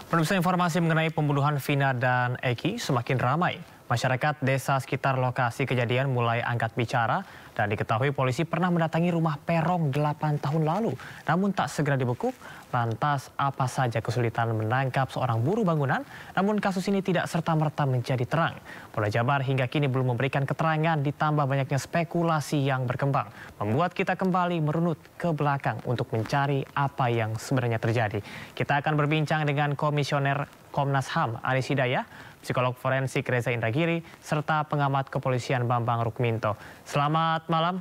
Pemirsa, informasi mengenai pembunuhan Vina dan Eki semakin ramai. Masyarakat desa sekitar lokasi kejadian mulai angkat bicara dan diketahui polisi pernah mendatangi rumah Peron 8 tahun lalu. Namun tak segera dibekuk. Lantas apa saja kesulitan menangkap seorang buruh bangunan? Namun kasus ini tidak serta-merta menjadi terang. Polda Jabar hingga kini belum memberikan keterangan, ditambah banyaknya spekulasi yang berkembang. Membuat kita kembali merunut ke belakang untuk mencari apa yang sebenarnya terjadi. Kita akan berbincang dengan Komisioner Komnas HAM Aris Hidayah, psikolog forensik Reza Indragiri, serta pengamat kepolisian Bambang Rukminto. Selamat malam,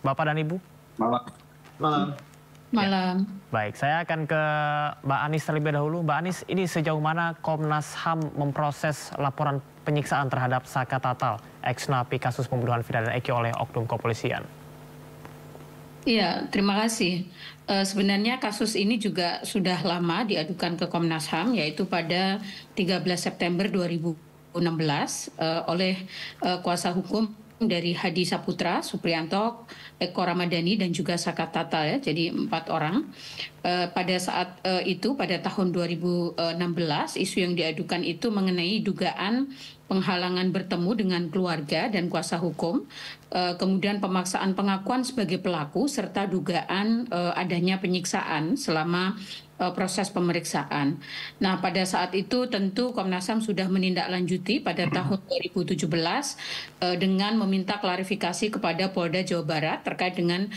Bapak dan Ibu. Malam. Malam. Malam. Ya. Baik, saya akan ke Mbak Anis terlebih dahulu. Mbak Anis, ini sejauh mana Komnas HAM memproses laporan penyiksaan terhadap Saka Tatal, ex-napi kasus pembunuhan Vina dan Eki oleh oknum kepolisian? Iya, terima kasih. Sebenarnya kasus ini juga sudah lama diadukan ke Komnas HAM, yaitu pada 13 September 2016 oleh kuasa hukum dari Hadi Saputra, Supriyanto, Eko Ramadhani, dan juga Saka Tatal, ya, jadi 4 orang. Pada saat itu, pada tahun 2016, isu yang diadukan itu mengenai dugaan penghalangan bertemu dengan keluarga dan kuasa hukum, kemudian pemaksaan pengakuan sebagai pelaku, serta dugaan adanya penyiksaan selama proses pemeriksaan. Nah, pada saat itu tentu Komnas HAM sudah menindaklanjuti pada tahun 2017 dengan meminta klarifikasi kepada Polda Jawa Barat terkait dengan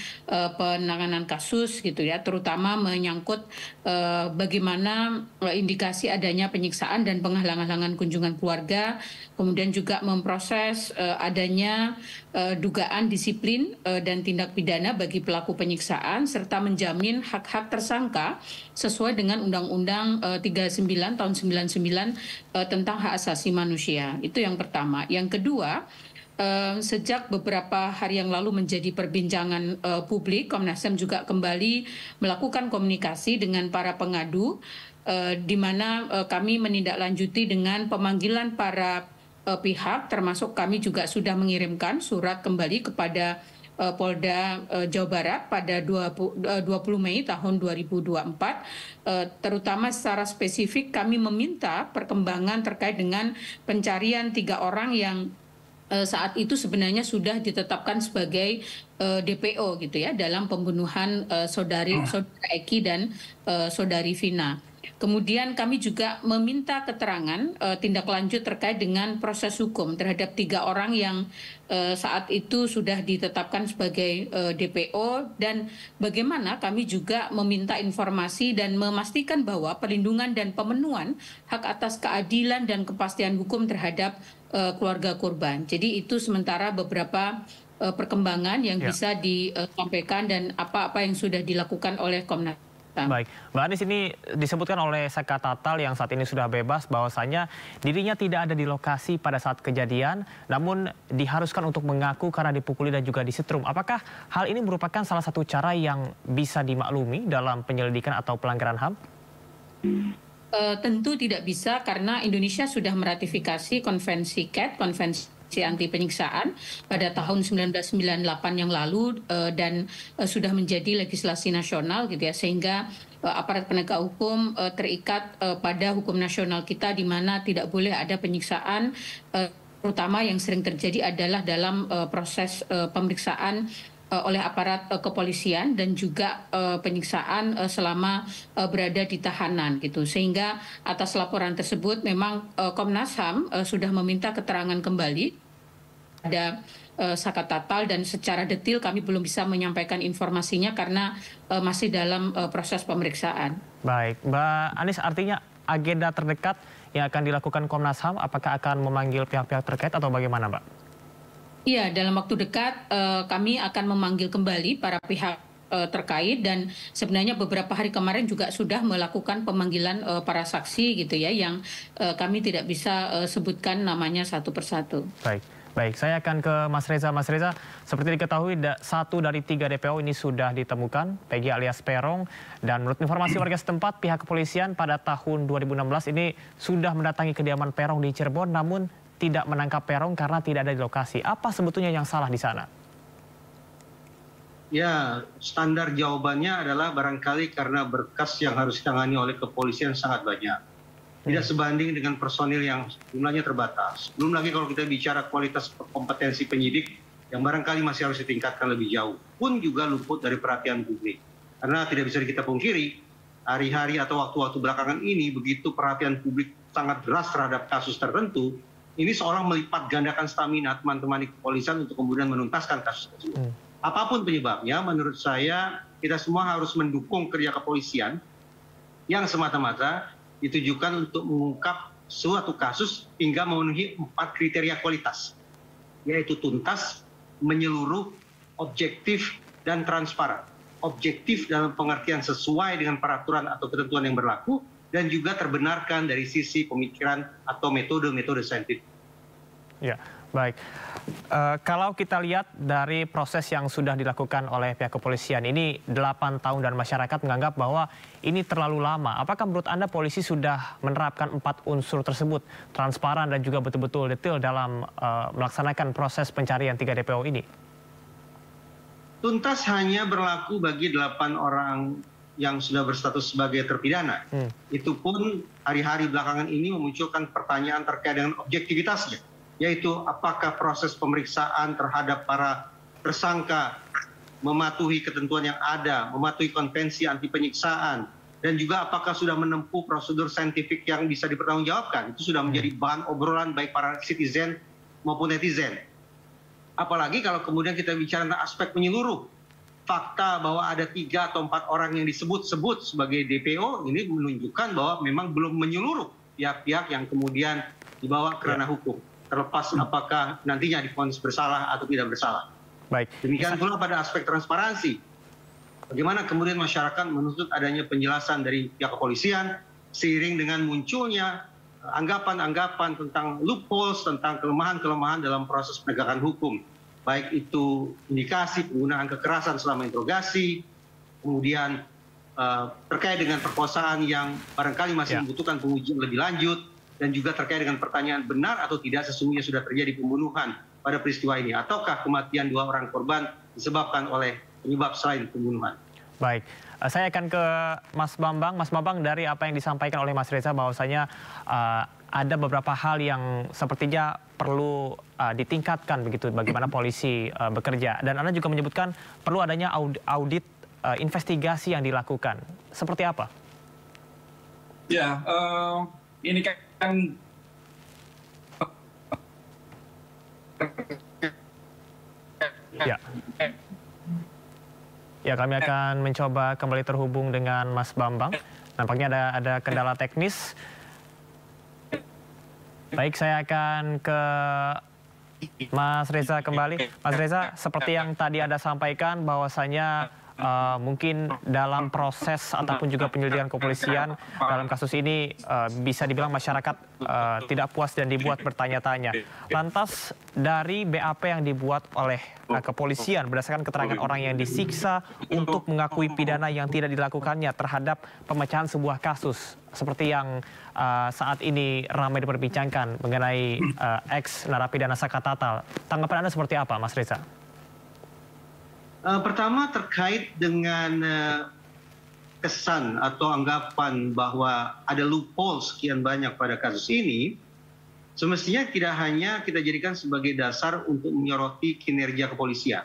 penanganan kasus gitu ya, terutama menyangkut bagaimana indikasi adanya penyiksaan dan penghalang-halangan kunjungan keluarga, kemudian juga memproses adanya dugaan disiplin dan tindak pidana bagi pelaku penyiksaan, serta menjamin hak-hak tersangka sesuai dengan Undang-Undang 39 tahun 99 tentang hak asasi manusia. Itu yang pertama. Yang kedua, sejak beberapa hari yang lalu menjadi perbincangan publik, Komnas HAM juga kembali melakukan komunikasi dengan para pengadu, di mana kami menindaklanjuti dengan pemanggilan para pihak, termasuk kami juga sudah mengirimkan surat kembali kepada Polda Jawa Barat pada 20 Mei tahun 2024, terutama secara spesifik kami meminta perkembangan terkait dengan pencarian 3 orang yang saat itu sebenarnya sudah ditetapkan sebagai DPO gitu ya, dalam pembunuhan saudara Eki dan saudari Vina. Kemudian kami juga meminta keterangan tindak lanjut terkait dengan proses hukum terhadap 3 orang yang saat itu sudah ditetapkan sebagai DPO, dan bagaimana kami juga meminta informasi dan memastikan bahwa perlindungan dan pemenuhan hak atas keadilan dan kepastian hukum terhadap keluarga korban. Jadi itu sementara beberapa perkembangan yang bisa disampaikan dan apa-apa yang sudah dilakukan oleh Komnas. Baik, Mbak Anis, ini disebutkan oleh Saka Tatal yang saat ini sudah bebas bahwasanya dirinya tidak ada di lokasi pada saat kejadian, namun diharuskan untuk mengaku karena dipukuli dan juga disetrum. Apakah hal ini merupakan salah satu cara yang bisa dimaklumi dalam penyelidikan atau pelanggaran HAM? Tentu tidak bisa, karena Indonesia sudah meratifikasi konvensi CAT, konvensi anti penyiksaan, pada tahun 1998 yang lalu, dan sudah menjadi legislasi nasional gitu ya, sehingga aparat penegak hukum terikat pada hukum nasional kita, di mana tidak boleh ada penyiksaan, terutama yang sering terjadi adalah dalam proses pemeriksaan oleh aparat kepolisian, dan juga penyiksaan selama berada di tahanan gitu. Sehingga atas laporan tersebut memang Komnas HAM sudah meminta keterangan kembali ada Saka Tatal, dan secara detail kami belum bisa menyampaikan informasinya karena masih dalam proses pemeriksaan. Baik, Mbak Anis, artinya agenda terdekat yang akan dilakukan Komnas HAM apakah akan memanggil pihak-pihak terkait atau bagaimana, Mbak? Iya, dalam waktu dekat kami akan memanggil kembali para pihak terkait, dan sebenarnya beberapa hari kemarin juga sudah melakukan pemanggilan para saksi gitu ya, yang kami tidak bisa sebutkan namanya satu persatu. Baik, saya akan ke Mas Reza. Mas Reza, seperti diketahui 1 dari 3 DPO ini sudah ditemukan, Peggy alias Peron, dan menurut informasi warga setempat, pihak kepolisian pada tahun 2016 ini sudah mendatangi kediaman Peron di Cirebon, namun tidak menangkap Peron karena tidak ada di lokasi. Apa sebetulnya yang salah di sana? Ya, standar jawabannya adalah barangkali karena berkas yang harus ditangani oleh kepolisian sangat banyak. tidak sebanding dengan personil yang jumlahnya terbatas. Belum lagi kalau kita bicara kualitas kompetensi penyidik yang barangkali masih harus ditingkatkan lebih jauh, pun juga luput dari perhatian publik. Karena tidak bisa kita pungkiri, hari-hari atau waktu-waktu belakangan ini begitu perhatian publik sangat deras terhadap kasus tertentu, ini seolah melipat gandakan stamina teman-teman di kepolisian untuk kemudian menuntaskan kasus tersebut. Apapun penyebabnya, menurut saya kita semua harus mendukung kerja kepolisian yang semata-mata ditujukan untuk mengungkap suatu kasus hingga memenuhi 4 kriteria kualitas, yaitu tuntas, menyeluruh, objektif, dan transparan. Objektif dalam pengertian sesuai dengan peraturan atau ketentuan yang berlaku, dan juga terbenarkan dari sisi pemikiran atau metode-metode saintifik. Ya, baik. Kalau kita lihat dari proses yang sudah dilakukan oleh pihak kepolisian ini 8 tahun dan masyarakat menganggap bahwa ini terlalu lama. Apakah menurut Anda polisi sudah menerapkan 4 unsur tersebut, transparan dan juga betul-betul detail dalam melaksanakan proses pencarian 3 DPO ini? Tuntas hanya berlaku bagi 8 orang yang sudah berstatus sebagai terpidana. Itu pun hari-hari belakangan ini memunculkan pertanyaan terkait dengan objektivitasnya, yaitu apakah proses pemeriksaan terhadap para tersangka mematuhi ketentuan yang ada, mematuhi konvensi anti penyiksaan, dan juga apakah sudah menempuh prosedur saintifik yang bisa dipertanggungjawabkan. Itu sudah menjadi bahan obrolan baik para citizen maupun netizen. Apalagi kalau kemudian kita bicara tentang aspek menyeluruh. Fakta bahwa ada 3 atau 4 orang yang disebut-sebut sebagai DPO ini menunjukkan bahwa memang belum menyeluruh pihak-pihak yang kemudian dibawa ke ranah hukum, terlepas apakah nantinya divonis bersalah atau tidak bersalah. Baik. Demikian pula pada aspek transparansi. Bagaimana kemudian masyarakat menuntut adanya penjelasan dari pihak kepolisian seiring dengan munculnya anggapan-anggapan tentang loopholes, tentang kelemahan-kelemahan dalam proses penegakan hukum. Baik itu indikasi penggunaan kekerasan selama interogasi, kemudian terkait dengan perkosaan yang barangkali masih membutuhkan pengujian lebih lanjut, dan juga terkait dengan pertanyaan benar atau tidak sesungguhnya sudah terjadi pembunuhan pada peristiwa ini, ataukah kematian 2 orang korban disebabkan oleh penyebab selain pembunuhan. Baik, saya akan ke Mas Bambang. Mas Bambang, dari apa yang disampaikan oleh Mas Reza bahwasanya ada beberapa hal yang sepertinya perlu ditingkatkan begitu bagaimana polisi bekerja. Dan Anda juga menyebutkan perlu adanya audit investigasi yang dilakukan. Seperti apa? Ya, ini kan ya. Ya, kami akan mencoba kembali terhubung dengan Mas Bambang. Nampaknya ada kendala teknis. Baik, saya akan ke Mas Reza kembali. Mas Reza, seperti yang tadi Anda sampaikan bahwasanya mungkin dalam proses ataupun juga penyelidikan kepolisian dalam kasus ini bisa dibilang masyarakat tidak puas dan dibuat bertanya-tanya. Lantas dari BAP yang dibuat oleh kepolisian berdasarkan keterangan orang yang disiksa untuk mengakui pidana yang tidak dilakukannya terhadap pemecahan sebuah kasus seperti yang saat ini ramai diperbincangkan mengenai ex narapidana Saka Tatal. Tanggapan Anda seperti apa, Mas Reza? Pertama terkait dengan kesan atau anggapan bahwa ada loophole sekian banyak pada kasus ini, semestinya tidak hanya kita jadikan sebagai dasar untuk menyoroti kinerja kepolisian.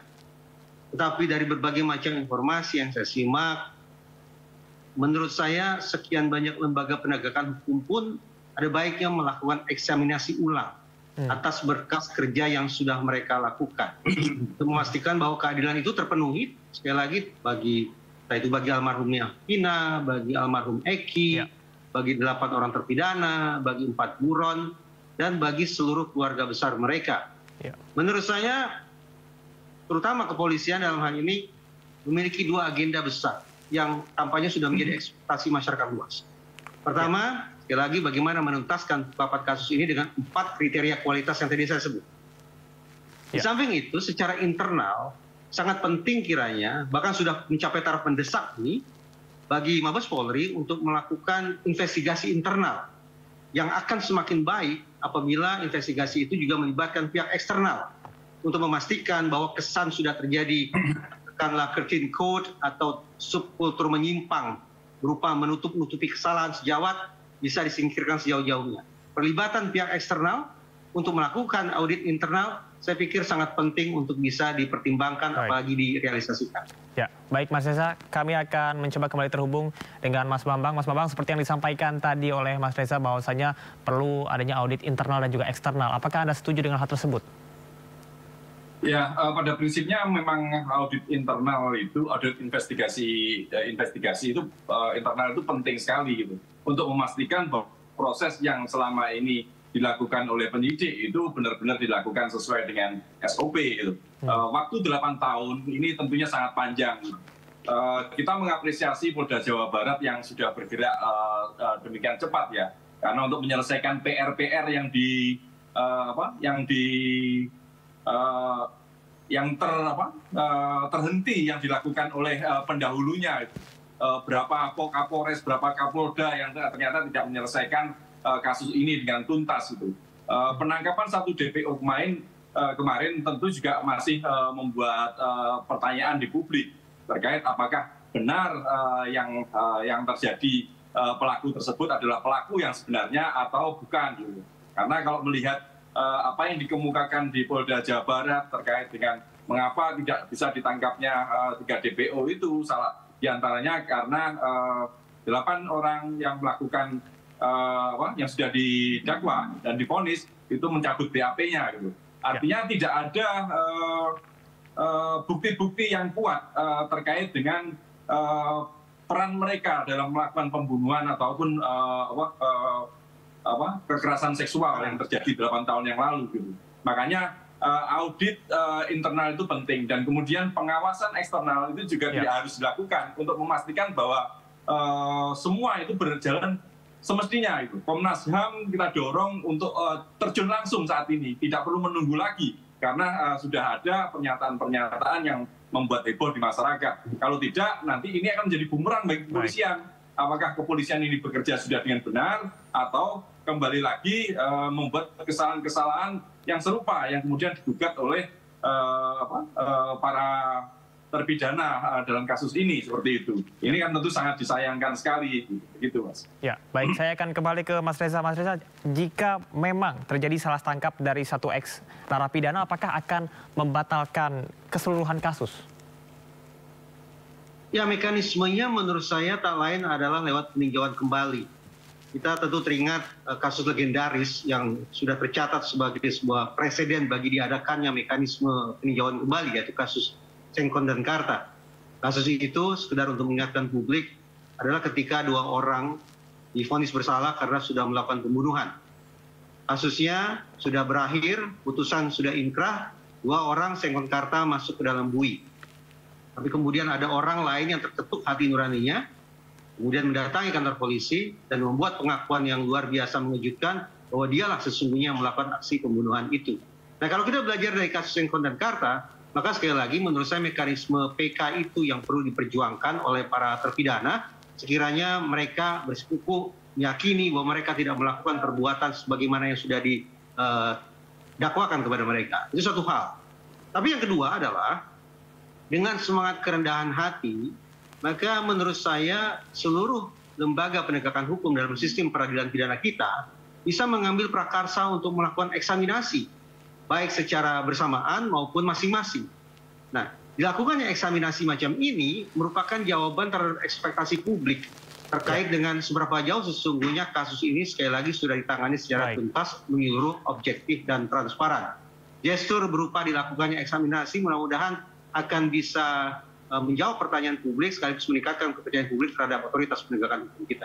Tetapi dari berbagai macam informasi yang saya simak, menurut saya sekian banyak lembaga penegakan hukum pun ada baiknya melakukan eksaminasi ulang atas berkas kerja yang sudah mereka lakukan. Untuk memastikan bahwa keadilan itu terpenuhi, sekali lagi, bagi almarhumnya Vina, bagi almarhum Eki, bagi 8 orang terpidana, bagi 4 buron, dan bagi seluruh keluarga besar mereka. Menurut saya, terutama kepolisian dalam hal ini, memiliki 2 agenda besar yang tampaknya sudah menjadi ekspektasi masyarakat luas. Pertama, sekali lagi bagaimana menuntaskan 4 kasus ini dengan 4 kriteria kualitas yang tadi saya sebut. Di samping itu, secara internal sangat penting kiranya, bahkan sudah mencapai taraf mendesak nih, bagi Mabes Polri untuk melakukan investigasi internal yang akan semakin baik apabila investigasi itu juga melibatkan pihak eksternal untuk memastikan bahwa kesan sudah terjadi katakanlah curtain code atau subkultur menyimpang berupa menutup-nutupi kesalahan sejawat bisa disingkirkan sejauh-jauhnya. Perlibatan pihak eksternal untuk melakukan audit internal saya pikir sangat penting untuk bisa dipertimbangkan, apalagi direalisasikan. Ya, baik Mas Reza, kami akan mencoba kembali terhubung dengan Mas Bambang. Mas Bambang, seperti yang disampaikan tadi oleh Mas Reza bahwasanya perlu adanya audit internal dan juga eksternal. Apakah Anda setuju dengan hal tersebut? Ya, pada prinsipnya memang audit internal itu, audit investigasi itu internal itu penting sekali gitu, untuk memastikan bahwa proses yang selama ini dilakukan oleh penyidik itu benar-benar dilakukan sesuai dengan SOP gitu. Waktu 8 tahun ini tentunya sangat panjang. Kita mengapresiasi Polda Jawa Barat yang sudah bergerak demikian cepat ya, karena untuk menyelesaikan PR-PR terhenti yang dilakukan oleh pendahulunya. Berapa Kapolres, berapa Kapolda yang ternyata tidak menyelesaikan kasus ini dengan tuntas itu. Penangkapan 1 DPO kemarin tentu juga masih membuat pertanyaan di publik terkait apakah benar yang terjadi pelaku tersebut adalah pelaku yang sebenarnya atau bukan. Gitu. Karena kalau melihat apa yang dikemukakan di Polda Jawa Barat terkait dengan mengapa tidak bisa ditangkapnya 3 DPO itu, salah diantaranya karena 8 orang yang melakukan yang sudah didakwa dan divonis itu mencabut BAP-nya gitu. Artinya tidak ada bukti-bukti yang kuat terkait dengan peran mereka dalam melakukan pembunuhan ataupun kekerasan seksual yang terjadi 8 tahun yang lalu gitu. Makanya audit internal itu penting, dan kemudian pengawasan eksternal itu juga harus dilakukan untuk memastikan bahwa semua itu berjalan semestinya itu. Komnas HAM kita dorong untuk terjun langsung saat ini, tidak perlu menunggu lagi, karena sudah ada pernyataan-pernyataan yang membuat heboh di masyarakat. Kalau tidak, nanti ini akan menjadi bumerang bagi kepolisian. Apakah kepolisian ini bekerja sudah dengan benar, atau kembali lagi membuat kesalahan-kesalahan yang serupa yang kemudian digugat oleh para terpidana dalam kasus ini, seperti itu. Ini kan tentu sangat disayangkan sekali, begitu Mas. Ya, baik, saya akan kembali ke Mas Reza. Mas Reza, jika memang terjadi salah tangkap dari 1 ex narapidana, apakah akan membatalkan keseluruhan kasus? Ya, mekanismenya menurut saya tak lain adalah lewat peninjauan kembali. Kita tentu teringat kasus legendaris yang sudah tercatat sebagai sebuah presiden bagi diadakannya mekanisme peninjauan kembali, yaitu kasus Sengkon dan Karta. Kasus itu sekedar untuk mengingatkan publik adalah ketika 2 orang divonis bersalah karena sudah melakukan pembunuhan. Kasusnya sudah berakhir, putusan sudah inkrah, 2 orang Sengkon Karta masuk ke dalam bui. Tapi kemudian ada orang lain yang terketuk hati nuraninya, kemudian mendatangi kantor polisi dan membuat pengakuan yang luar biasa mengejutkan bahwa dialah sesungguhnya yang melakukan aksi pembunuhan itu. Nah, kalau kita belajar dari kasus Sengkon dan Karta, maka sekali lagi menurut saya mekanisme PK itu yang perlu diperjuangkan oleh para terpidana, sekiranya mereka bersikukuh meyakini bahwa mereka tidak melakukan perbuatan sebagaimana yang sudah didakwakan kepada mereka. Itu satu hal. Tapi yang kedua adalah dengan semangat kerendahan hati, maka menurut saya seluruh lembaga penegakan hukum dalam sistem peradilan pidana kita bisa mengambil prakarsa untuk melakukan eksaminasi, baik secara bersamaan maupun masing-masing. Nah, dilakukannya eksaminasi macam ini merupakan jawaban terhadap ekspektasi publik terkait dengan seberapa jauh sesungguhnya kasus ini sekali lagi sudah ditangani secara tuntas, menyeluruh, objektif, dan transparan. Gestur berupa dilakukannya eksaminasi mudah-mudahan akan bisa menjawab pertanyaan publik sekaligus meningkatkan kepercayaan publik terhadap otoritas penegakan hukum kita.